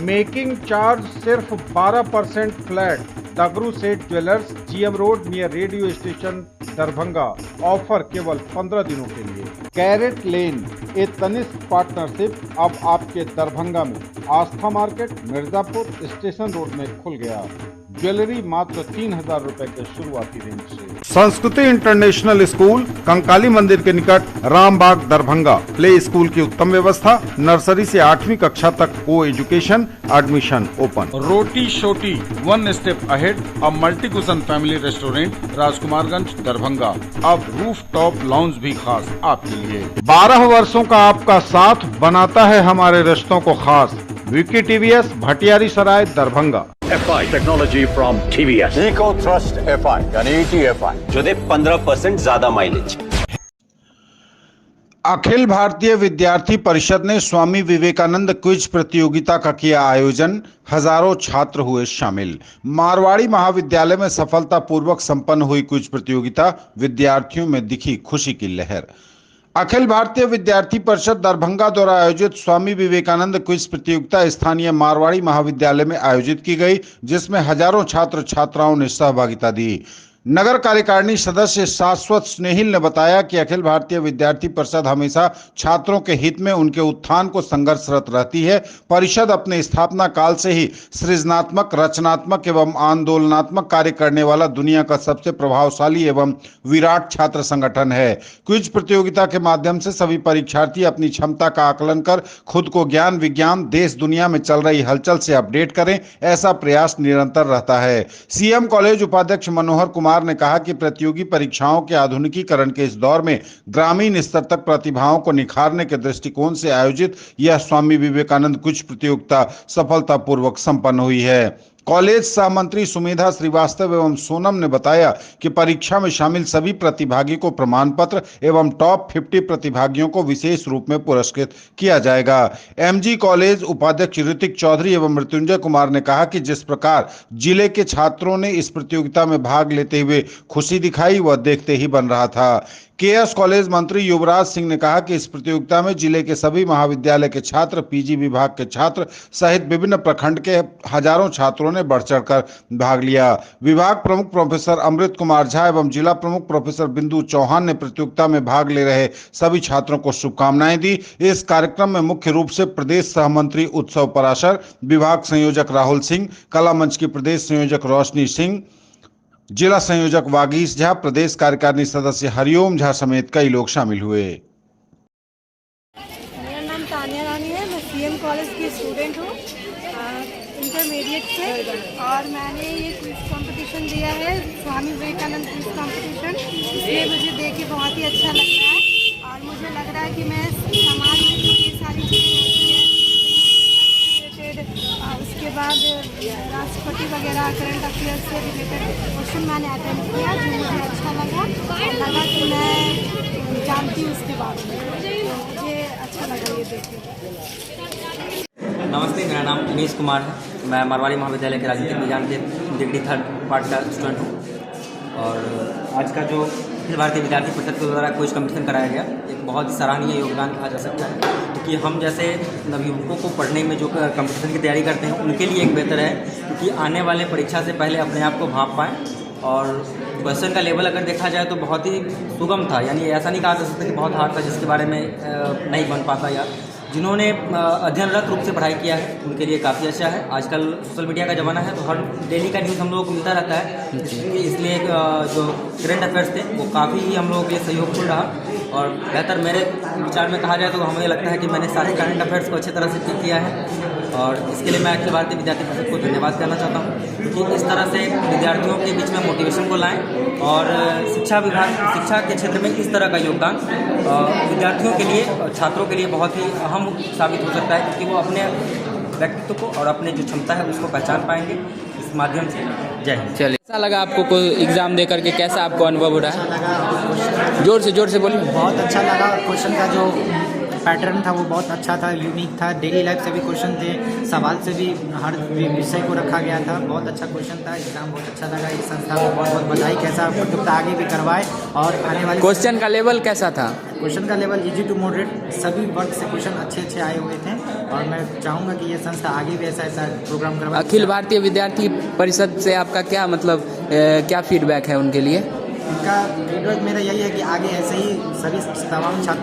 Making charge सिर्फ 12% flat. दगरू सेठ jewellers, GM road near radio station, Darbhanga. Offer केवल 15 दिनों के लिए। कैरेट लेन, ए तनिष्क पार्टनरशिप अब आपके दरभंगा में आस्था मार्केट मिर्जापुर स्टेशन रोड में खुल गया। ज्वेलरी मात्र 3000 रुपए के शुरुआती रेंज से। संस्कृति इंटरनेशनल स्कूल, कंकाली मंदिर के निकट, रामबाग, दरभंगा। प्ले स्कूल की उत्तम व्यवस्था, नर्सरी से 8वीं कक्षा तक को education, admission open. Roti Shoti, one step ahead, अब multi cuisine family restaurant, Rajkumarganj, Darbhanga. अब रूफ टॉप लाउंज भी खास आपके लिए। 12 वर्षों का आपका साथ बनाता है हमारे रिश्तों को खास। Vicky TVS, Bhatiyari Sarai, Darbhanga. FI technology from TVS, eco thrust FI यानी ETFI जो दे 15% ज्यादा माइलेज। अखिल भारतीय विद्यार्थी परिषद ने स्वामी विवेकानंद क्विज प्रतियोगिता का किया आयोजन। हजारों छात्र हुए शामिल। मारवाड़ी महाविद्यालय में सफलतापूर्वक संपन्न हुई क्विज प्रतियोगिता, विद्यार्थियों में दिखी खुशी की लहर। अखिल भारतीय विद्यार्थी परिषद दरभंगा द्वारा आयोजित स्वामी विवेकानंद क्विज प्रतियोगिता स्थानीय मारवाड़ी महाविद्यालय में आयोजित की गई, जिसमें हजारों छात्र छात्राओं ने सहभागिता दी। नगर कार्यकारिणी सदस्य शाश्वत स्नेहिल ने बताया कि अखिल भारतीय विद्यार्थी परिषद हमेशा छात्रों के हित में उनके उत्थान को संघर्षरत रहती है। परिषद अपने स्थापना काल से ही सृजनात्मक, रचनात्मक एवं आंदोलनात्मक कार्य करने वाला दुनिया का सबसे प्रभावशाली एवं विराट छात्र संगठन है। क्विज प्रतियोगिता के माध्यम से सभी परीक्षार्थी अपनी क्षमता का आकलन कर खुद को ज्ञान, विज्ञान, देश दुनिया में चल रही हलचल से अपडेट करें, ऐसा प्रयास निरंतर रहता है। सीएम कॉलेज उपाध्यक्ष मनोहर कुमार ने कहा कि प्रतियोगी परीक्षाओं के आधुनिकीकरण के इस दौर में ग्रामीण स्तर तक प्रतिभाओं को निखारने के दृष्टिकोण से आयोजित यह स्वामी विवेकानंद क्विज प्रतियोगिता सफलतापूर्वक संपन्न हुई है। कॉलेज सहमंत्री सुमेधा श्रीवास्तव एवं सोनम ने बताया कि परीक्षा में शामिल सभी प्रतिभागी को प्रमाण पत्र एवं टॉप 50 प्रतिभागियों को विशेष रूप में पुरस्कृत किया जाएगा। एमजी कॉलेज उपाध्यक्ष ऋतिक चौधरी एवं मृत्युंजय कुमार ने कहा कि जिस प्रकार जिले के छात्रों ने इस प्रतियोगिता में भाग लेते हुए खुशी दिखाई, वह देखते ही बन रहा था। केएस कॉलेज मंत्री युवराज सिंह ने कहा कि इस प्रतियोगिता में जिले के सभी महाविद्यालय के छात्र, पीजी विभाग के छात्र सहित विभिन्न प्रखंड के हजारों छात्रों ने बढ़ चढ़कर भाग लिया। विभाग प्रमुख प्रोफेसर अमृत कुमार झा एवं जिला प्रमुख प्रोफेसर बिंदु चौहान ने प्रतियोगिता में भाग ले रहे सभी छात्रों को शुभकामनाएं दी। इस कार्यक्रम में मुख्य रूप से प्रदेश सहमंत्री उत्सव पराशर, विभाग संयोजक राहुल सिंह, कला मंच की प्रदेश संयोजक रोशनी सिंह, जिला संयोजक वागीश झा, प्रदेश कार्यकारिणी सदस्य हरिओम झा समेत कई लोग शामिल हुए। मेरा नाम तानिया रानी है, मैं सीएम कॉलेज की स्टूडेंट हूँ इंटरमीडिएट से, और मैंने ये क्विज कंपटीशन दिया है, स्वामी विवेकानंद क्विज कंपटीशन। इसलिए मुझे देख के बहुत ही अच्छा लग रहा है और मुझे लग रहा है कि मैं समाज में जो ये सारी चीज़ें होती हैं, उसके बाद राष्ट्रपति वगैरह करंट अफेयर्स से रिलेटेड क्वेश्चन मैंने अटेंड किया, जो मुझे अच्छा लगा कि मैं जानती हूँ उसके बारे में, मुझे अच्छा लगा ये देख के। नमस्ते, मेरा नाम उमेश कुमार है। मैं मारवाड़ी महाविद्यालय के राजनीतिक विज्ञान के डिग्री 3rd पार्ट का स्टूडेंट हूँ और आज का जो अखिल भारतीय विद्यार्थी परिषद के द्वारा क्विज कंपटीशन कराया गया, एक बहुत ही सराहनीय योगदान कहा जा सकता है, क्योंकि हम जैसे नवयुवकों को पढ़ने में जो कंपटीशन की तैयारी करते हैं उनके लिए एक बेहतर है, क्योंकि आने वाले परीक्षा से पहले अपने आप को भांप पाएँ। और क्वेश्चन का लेवल अगर देखा जाए तो बहुत ही सुगम था, यानी ऐसा नहीं कहा जा सकता कि बहुत हार्ड था जिसके बारे में नहीं बन पाता। या जिन्होंने अध्ययनरत रूप से पढ़ाई किया है उनके लिए काफ़ी अच्छा है। आजकल सोशल मीडिया का ज़माना है, तो हर डेली का न्यूज़ हम लोगों को मिलता रहता है, इसलिए जो करंट अफेयर्स थे वो काफ़ी हम लोगों के लिए सहयोगपूर्ण रहा और बेहतर मेरे विचार में कहा जाए तो हमें लगता है कि मैंने सारे करंट अफेयर्स को अच्छी तरह से ठीक किया है और इसके लिए मैं अखिल भारतीय विद्यार्थी परिषद को धन्यवाद करना चाहता हूँ, क्योंकि इस तरह से विद्यार्थियों के बीच में मोटिवेशन को लाएं और शिक्षा विभाग, शिक्षा के क्षेत्र में इस तरह का योगदान विद्यार्थियों के लिए, छात्रों के लिए बहुत ही अहम साबित हो सकता है, क्योंकि वो अपने व्यक्तित्व को और अपने जो क्षमता है उसको पहचान पाएंगे इस माध्यम से। जय हिंद। चलिए, कैसा लगा आपको कोई एग्ज़ाम दे करके, कैसा आपको अनुभव हो रहा है? जोर से बोलिए। बहुत अच्छा लगा। क्वेश्चन का जो पैटर्न था वो बहुत अच्छा था, यूनिक था। डेली लाइफ से भी क्वेश्चन थे, सवाल से भी हर विषय को रखा गया था। बहुत अच्छा क्वेश्चन था, एग्जाम बहुत अच्छा लगा। इस संस्था को बहुत बहुत बधाई। कैसा प्रतियोगिता आगे भी करवाए और आने वाले क्वेश्चन का लेवल कैसा था? क्वेश्चन का लेवल इजी टू मॉडरेट, सभी वर्ग से क्वेश्चन अच्छे आए हुए थे। और मैं चाहूँगा कि ये संस्था आगे भी ऐसा ऐसा प्रोग्राम करवाए। अखिल भारतीय विद्यार्थी परिषद से आपका क्या मतलब क्या फीडबैक है उनके लिए? उनका फीडबैक मेरा यही है कि आगे ऐसे ही सभी तमाम छात्र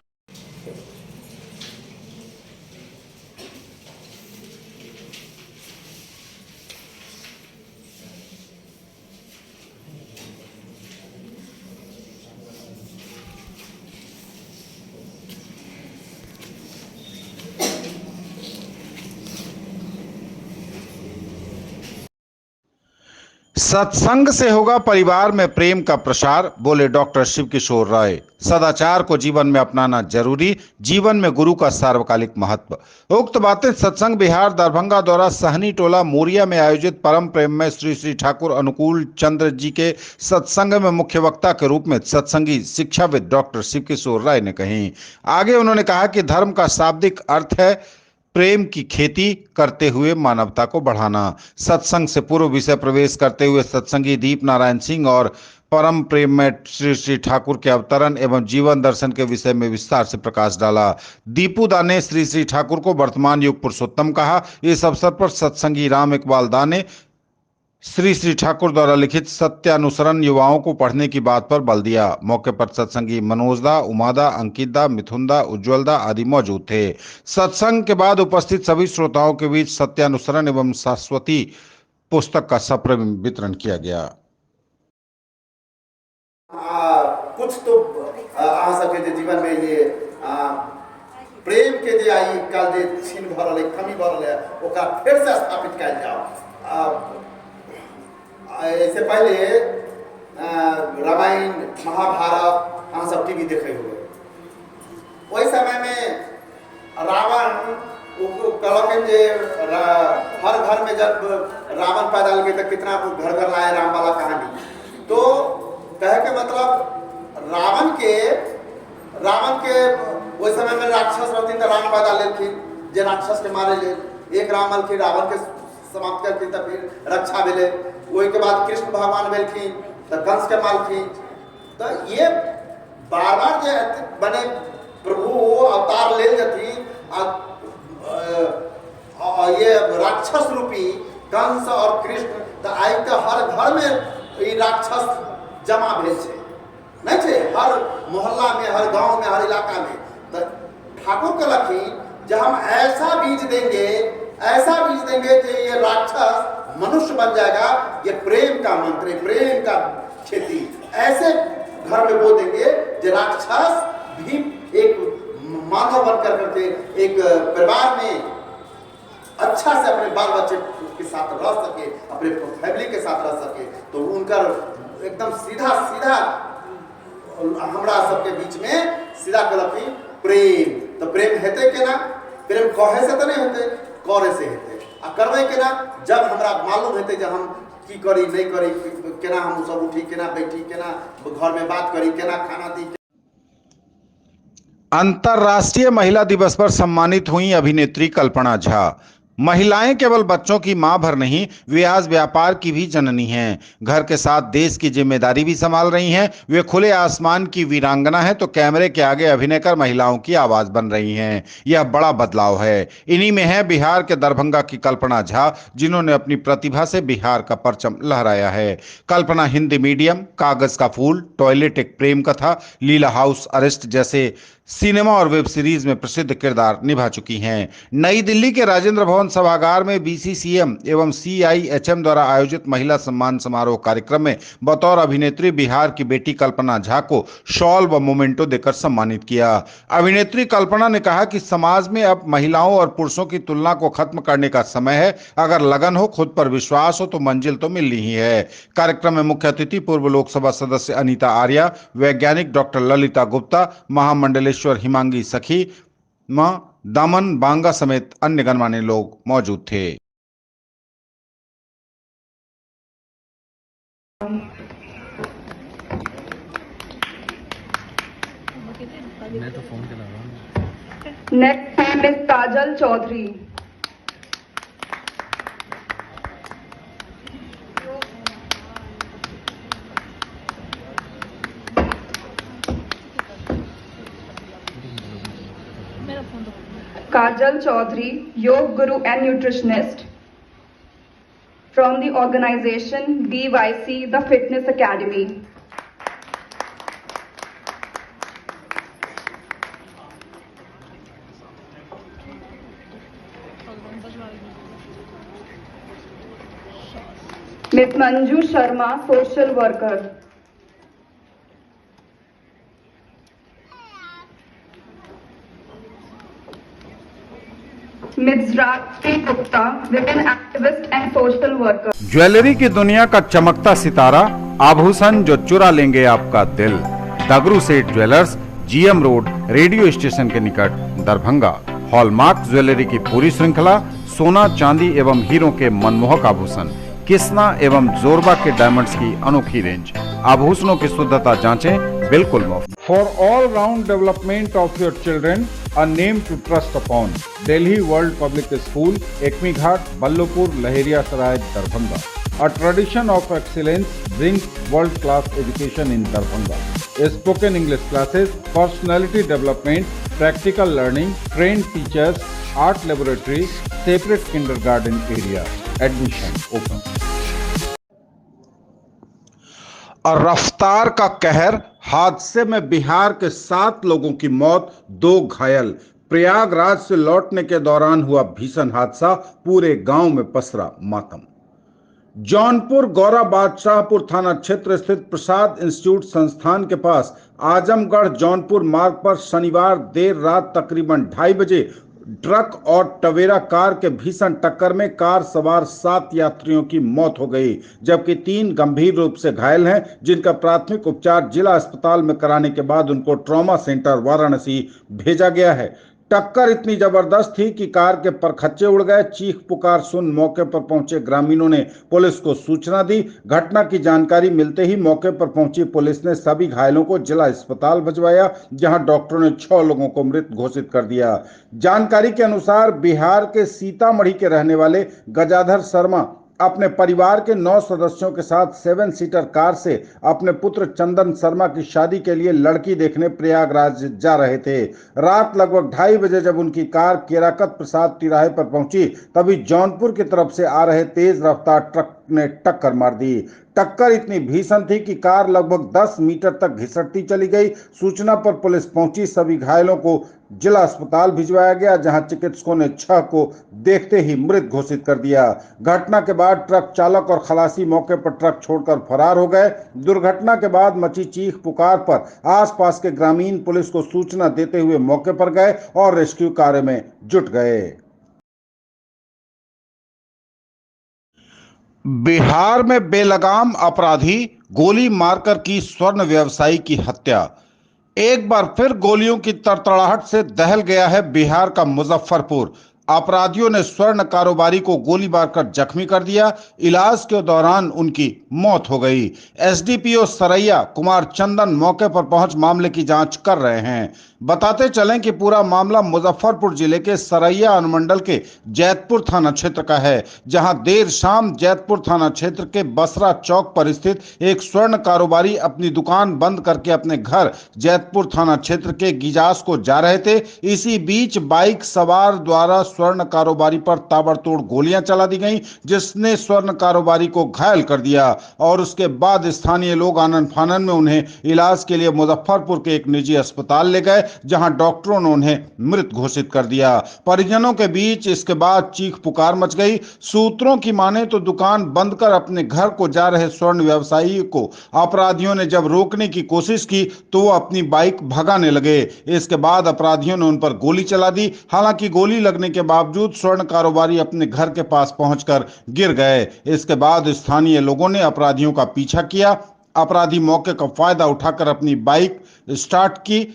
सत्संग से होगा परिवार में प्रेम का प्रसार, बोले डॉक्टर शिव किशोर राय। सदाचार को जीवन में अपनाना जरूरी, जीवन में गुरु का सार्वकालिक महत्व। उक्त बातें सत्संग बिहार दरभंगा द्वारा सहनी टोला मोरिया में आयोजित परम प्रेम में श्री श्री ठाकुर अनुकूल चंद्र जी के सत्संग में मुख्य वक्ता के रूप में सत्संगी शिक्षाविद डॉक्टर शिव किशोर राय ने कही। आगे उन्होंने कहा कि धर्म का शाब्दिक अर्थ है प्रेम की खेती करते हुए मानवता को बढ़ाना। सत्संग से पूर्व विषय प्रवेश करते हुए सत्संगी दीप नारायण सिंह और परम प्रेम में श्री श्री ठाकुर के अवतरण एवं जीवन दर्शन के विषय में विस्तार से प्रकाश डाला। दीपू दा ने श्री श्री ठाकुर को वर्तमान युग पुरुषोत्तम कहा। इस अवसर पर सत्संगी राम इकबाल दा ने श्री श्री ठाकुर द्वारा लिखित सत्यानुसरण युवाओं को पढ़ने की बात पर बल दिया। मौके पर सत्संगी मनोजदा, उमादा, अंकितदा, मिथुनदा, उज्ज्वलदा आदि मौजूद थे। सत्संग के बाद उपस्थित सभी श्रोताओं के बीच सत्यानुसरण एवं शाश्वती पुस्तक का सप्रेम वितरण किया गया। कुछ तो आ सके जीवन में ये प्रेम के जे आई काल जे छीन भरल है, कमी भरल है, ओकरा फिर से स्थापित कयल जाओ। इससे पहले रामायण महाभारत अहाँ सब टीवी देखे हुए, वही समय में रावण कहलक जे हर घर में जब रावण पैदा लगे तो कितना घर घर लाए राम वाला कहानी। तो कहे के मतलब रावण के वही समय में राक्षस रहती तो राम पैदा लेकिन जे राक्षस के मारे ले एक राम मलखिन रावण के समाप्त करके तब फिर रक्षा मिले। वही के बाद कृष्ण भगवान मिलखिन तो कंस के मालखिन। तो ये बार बार जो बने प्रभु अवतार ले जथी ये राक्षस रूपी कंस और कृष्ण तो आई तो हर घर में ये राक्षस जमा भेल छे नहीं छे, हर मोहल्ला में, हर गांव में, हर इलाका में। तो ठाकुर के लखीन जब हम ऐसा बीज देंगे कि ये राक्षस मनुष्य बन जाएगा, ये प्रेम का मंत्र, प्रेम का खेती ऐसे घर में बो देंगे जो राक्षस भी एक मानव बनकर करके एक परिवार में अच्छा से अपने बाल बच्चे के साथ रह सके, अपने फैमिली के साथ रह सके। तो उनका एकदम सीधा हमरा सबके बीच में सीधा गलती प्रेम। तो प्रेम हेते के ना, प्रेम कहे से तो नहीं होते, करे से हेते आ करवे के ना जब हमरा मालूम हेते जे हम की करी नहीं करी, केना हम सब उठी, केना बैठी, केना घर में बात करी, केना खाना दी। अंतर्राष्ट्रीय महिला दिवस पर सम्मानित हुई अभिनेत्री कल्पना झा। महिलाएं केवल बच्चों की मां भर नहीं, वे आज व्यापार की भी जननी हैं। घर के साथ देश की जिम्मेदारी भी संभाल रही हैं। वे खुले आसमान की वीरांगना हैं तो कैमरे के आगे अभिनय कर महिलाओं की आवाज बन रही हैं। यह बड़ा बदलाव है। इन्हीं में है बिहार के दरभंगा की कल्पना झा, जिन्होंने अपनी प्रतिभा से बिहार का परचम लहराया है। कल्पना हिंदी मीडियम, कागज का फूल, टॉयलेट एक प्रेम कथा, लीला हाउस अरेस्ट जैसे सिनेमा और वेब सीरीज में प्रसिद्ध किरदार निभा चुकी हैं। नई दिल्ली के राजेंद्र भवन सभागार में बीसीसीएम एवं सीआईएचएम द्वारा आयोजित महिला सम्मान समारोह कार्यक्रम में बतौर अभिनेत्री बिहार की बेटी कल्पना झा को शॉल व मोमेंटो देकर सम्मानित किया। अभिनेत्री कल्पना ने कहा कि समाज में अब महिलाओं और पुरुषों की तुलना को खत्म करने का समय है। अगर लगन हो, खुद पर विश्वास हो तो मंजिल तो मिलनी ही है। कार्यक्रम में मुख्य अतिथि पूर्व लोकसभा सदस्य अनीता आर्या, वैज्ञानिक डॉक्टर ललिता गुप्ता, महामंडलेश्वर हिमांगी सखी, मां दामन बांगा समेत अन्य गणमान्य लोग मौजूद थे। Next time is Kajal Chaudhary. Sajal Chaudhary, Yog Guru and Nutritionist from the organization DYC, the Fitness Academy. Ms. Manju Sharma, Social Worker. Ms. Rakhi Gupta, Women Activist and Social Worker. Jewellery की दुनिया का चमकता सितारा, आभूषण जो चुरा लेंगे आपका दिल। दगरू सेठ jewellers, GM road, radio station के निकट, दरभंगा। हॉलमार्क ज्वेलरी की पूरी श्रृंखला, सोना, चांदी एवं हीरों के मनमोहक आभूषण, किस्ना एवं जोरबा के डायमंड्स की अनोखी रेंज। आभूषणों की शुद्धता जांचें, बिल्कुल मुफ्त। For all round development of your children, a name to trust upon. Delhi World Public School, Ekmi Ghat, Ballopur, Lahariya Saray, Darbhanga. A tradition of excellence brings world-class education in Darbhanga. Spoken English classes, personality development, practical learning, trained teachers, art laboratory, separate kindergarten area. Admission open. और रफ्तार का कहर, हादसे में बिहार के 7 लोगों की मौत, 2 घायल। प्रयागराज से लौटने के दौरान हुआ भीषण हादसा, पूरे गांव में पसरा मातम। जौनपुर गौरा बादशाहपुर थाना क्षेत्र स्थित प्रसाद इंस्टीट्यूट संस्थान के पास आजमगढ़ जौनपुर मार्ग पर शनिवार देर रात तकरीबन 2:30 बजे ट्रक और टवेरा कार के भीषण टक्कर में कार सवार 7 यात्रियों की मौत हो गई, जबकि 3 गंभीर रूप से घायल हैं, जिनका प्राथमिक उपचार जिला अस्पताल में कराने के बाद उनको ट्रॉमा सेंटर वाराणसी भेजा गया है। टक्कर इतनी जबरदस्त थी कि कार के परखच्चे उड़ गए। चीख पुकार सुन मौके पर पहुंचे ग्रामीणों ने पुलिस को सूचना दी। घटना की जानकारी मिलते ही मौके पर पहुंची पुलिस ने सभी घायलों को जिला अस्पताल भिजवाया, जहां डॉक्टरों ने 6 लोगों को मृत घोषित कर दिया। जानकारी के अनुसार बिहार के सीतामढ़ी के रहने वाले गजाधर शर्मा अपने परिवार के 9 सदस्यों के साथ 7 सीटर कार से अपने पुत्र चंदन शर्मा की शादी के लिए लड़की देखने प्रयागराज जा रहे थे। रात लगभग 2:30 बजे जब उनकी कार केराकत प्रसाद तिराहे पर पहुंची, तभी जौनपुर की तरफ से आ रहे तेज रफ्तार ट्रक ने टक्कर मार दी। टक्कर इतनी भीषण थी कि कार लगभग 10 मीटर तक घिसटती चली गई। सूचना पर पुलिस पहुंची, सभी घायलों को जिला अस्पताल भिजवाया गया, जहां चिकित्सकों ने 6 को देखते ही मृत घोषित कर दिया। घटना के बाद ट्रक चालक और खलासी मौके पर ट्रक छोड़कर फरार हो गए। दुर्घटना के बाद मची चीख पुकार पर आसपास के ग्रामीण पुलिस को सूचना देते हुए मौके पर गए और रेस्क्यू कार्य में जुट गए। बिहार में बेलगाम अपराधी गोली मारकर की स्वर्ण व्यवसायी की हत्या। एक बार फिर गोलियों की तड़तड़ाहट से दहल गया है बिहार का मुजफ्फरपुर। अपराधियों ने स्वर्ण कारोबारी को गोली मारकर जख्मी कर दिया। इलाज के दौरान उनकी मौत हो गई। एसडीपीओ सरैया कुमार चंदन मौके पर पहुंच मामले की जांच कर रहे हैं। बताते चलें कि पूरा मामला मुजफ्फरपुर जिले के सरैया अनुमंडल के जैतपुर थाना क्षेत्र का है, जहां देर शाम जैतपुर थाना क्षेत्र के बसरा चौक पर स्थित एक स्वर्ण कारोबारी अपनी दुकान बंद करके अपने घर जैतपुर थाना क्षेत्र के गिजास को जा रहे थे। इसी बीच बाइक सवार द्वारा स्वर्ण कारोबारी पर ताबड़तोड़ गोलियां चला दी गईं, जिसने स्वर्ण कारोबारी को घायल कर दिया और उसके बाद स्थानीय लोग आनन फानन में उन्हें इलाज के लिए मुजफ्फरपुर के एक निजी अस्पताल ले गए, जहां डॉक्टरों ने उन्हें मृत घोषित कर दिया। परिजनों के बीच इसके बाद चीख पुकार मच गई। सूत्रों की माने तो दुकान बंद कर अपने घर को जा रहे स्वर्ण व्यवसायी को अपराधियों ने जब रोकने की कोशिश की तो वो अपनी बाइक भगाने लगे। इसके बाद अपराधियों ने उन पर गोली चला दी। हालांकि गोली लगने के बावजूद स्वर्ण कारोबारी अपने घर के पास पहुंचकर गिर गए। इसके बाद स्थानीय लोगों ने अपराधियों का पीछा किया। अपराधी मौके का फायदा उठाकर अपनी बाइक स्टार्ट की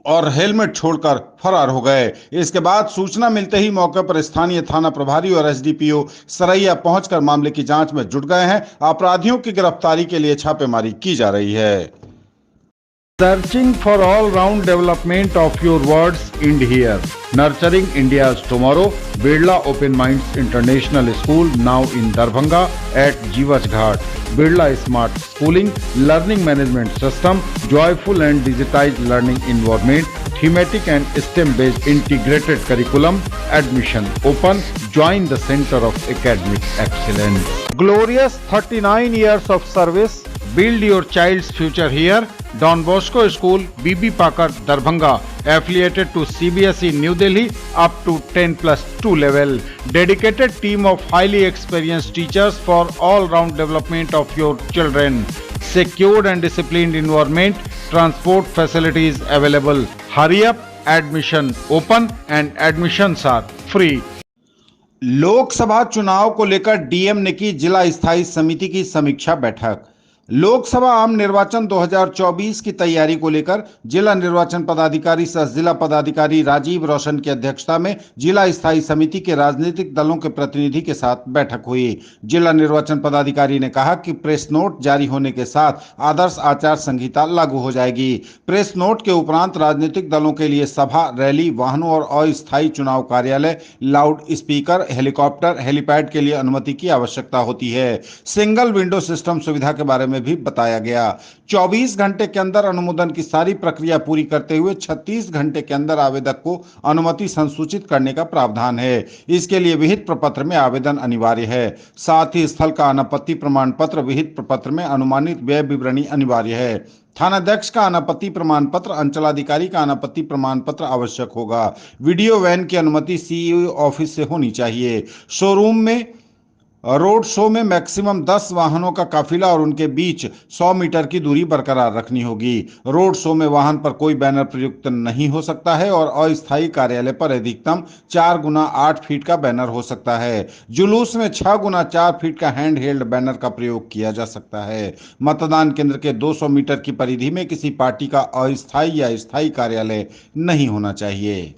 और हेलमेट छोड़कर फरार हो गए। इसके बाद सूचना मिलते ही मौके पर स्थानीय थाना प्रभारी और एसडीपीओ सरैया पहुंचकर मामले की जांच में जुट गए हैं। अपराधियों की गिरफ्तारी के लिए छापेमारी की जा रही है। Searching for all-round development of your words end here. Nurturing India's tomorrow. Birla Open Minds International School now in Darbhanga at Jiwas Ghat. Birla Smart Schooling, Learning Management System, joyful and digitized learning environment, thematic and STEM-based integrated curriculum. Admission open. Join the Center of Academic Excellence. Glorious 39 years of service. Build your child's future here. Don Bosco School, BB Pakar, Darbhanga, affiliated to CBSE New Delhi up to 10+2 level. Dedicated team of highly experienced teachers for all-round development of your children. Secured and disciplined environment. Transport facilities available. Hurry up. Admission open and admissions are free. Lok Sabha चुनाव को लेकर DM ने की जिला स्थायी समिति की समीक्षा बैठक। लोकसभा आम निर्वाचन 2024 की तैयारी को लेकर जिला निर्वाचन पदाधिकारी सह जिला पदाधिकारी राजीव रोशन की अध्यक्षता में जिला स्थायी समिति के राजनीतिक दलों के प्रतिनिधि के साथ बैठक हुई। जिला निर्वाचन पदाधिकारी ने कहा कि प्रेस नोट जारी होने के साथ आदर्श आचार संहिता लागू हो जाएगी। प्रेस नोट के उपरांत राजनीतिक दलों के लिए सभा, रैली, वाहनों और अस्थायी चुनाव कार्यालय, लाउड स्पीकर, हेलीकॉप्टर, हेलीपैड के लिए अनुमति की आवश्यकता होती है। सिंगल विंडो सिस्टम सुविधा के बारे में भी बताया गया। 24 घंटे के अंदर अनुमोदन की सारी प्रक्रिया पूरी करते हुए 36 घंटे के अंदर आवेदक को अनुमति संसूचित करने का प्रावधान है। इसके लिए विहित प्रपत्र में आवेदन अनिवार्य है। साथ ही स्थल का अनापत्ति प्रमाण पत्र, विहित प्रपत्र में अनुमानित व्यय विवरणी अनिवार्य है। थानाध्यक्ष का अनापत्ति प्रमाण पत्र, अंचलाधिकारी का अनापत्ति प्रमाण पत्र आवश्यक होगा। वीडियो वैन की अनुमति सीईओ ऑफिस से होनी चाहिए। शोरूम में रोड शो में मैक्सिमम 10 वाहनों का काफिला और उनके बीच 100 मीटर की दूरी बरकरार रखनी होगी। रोड शो में वाहन पर कोई बैनर प्रयुक्त नहीं हो सकता है और अस्थायी कार्यालय पर अधिकतम 4 गुना 8 फीट का बैनर हो सकता है। जुलूस में 6 गुना 4 फीट का हैंड हेल्ड बैनर का प्रयोग किया जा सकता है। मतदान केंद्र के 200 मीटर की परिधि में किसी पार्टी का अस्थायी या स्थायी कार्यालय नहीं होना चाहिए।